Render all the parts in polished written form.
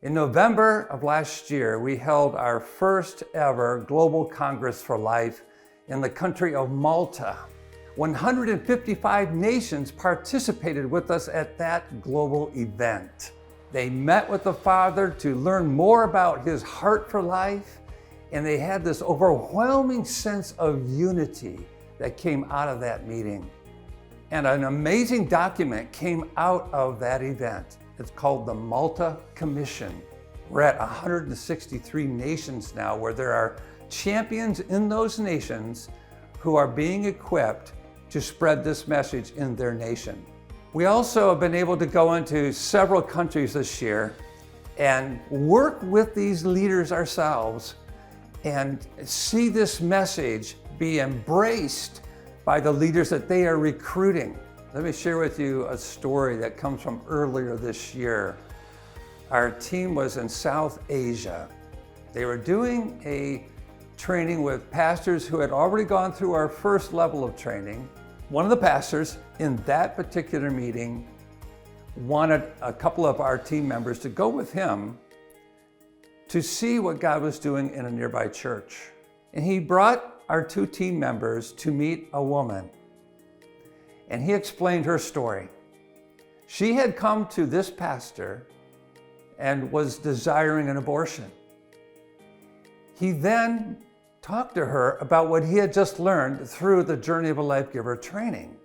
In November of last year, we held our first ever Global Congress for Life in the country of Malta. 155 nations participated with us at that global event. They met with the Father to learn more about his heart for life, and they had this overwhelming sense of unity that came out of that meeting. And an amazing document came out of that event. It's called the Malta Commission. We're at 163 nations now, where there are champions in those nations who are being equipped to spread this message in their nation. We also have been able to go into several countries this year and work with these leaders ourselves and see this message be embraced by the leaders that they are recruiting. Let me share with you a story that comes from earlier this year. Our team was in South Asia. They were doing a training with pastors who had already gone through our first level of training. One of the pastors in that particular meeting wanted a couple of our team members to go with him to see what God was doing in a nearby church. And he brought our two team members to meet a woman. And he explained her story. She had come to this pastor and was desiring an abortion. He then talked to her about what he had just learned through the Journey of a Life Giver training.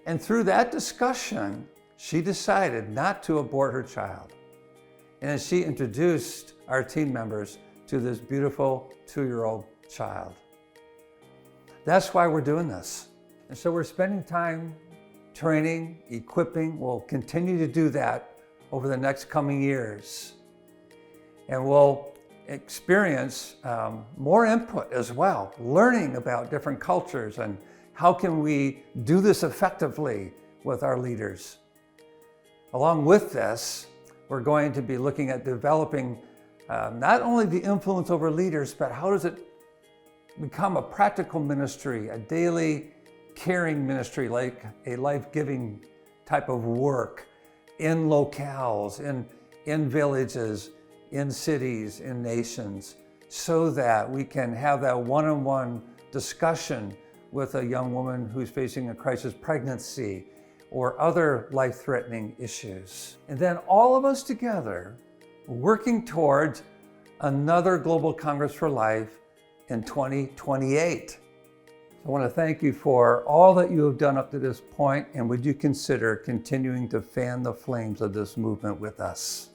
And through that discussion, she decided not to abort her child. And she introduced our team members to this beautiful 2-year-old child. That's why we're doing this. And so we're spending time training, equipping. We'll continue to do that over the next coming years. And we'll experience more input as well, learning about different cultures and how can we do this effectively with our leaders. Along with this, we're going to be looking at developing not only the influence over leaders, but how does it become a practical ministry, a daily caring ministry, like a life-giving type of work in locales, in villages, in cities, in nations, so that we can have that one-on-one discussion with a young woman who's facing a crisis pregnancy or other life-threatening issues. And then all of us together working towards another Global Congress for Life in 2028. I want to thank you for all that you have done up to this point, and would you consider continuing to fan the flames of this movement with us?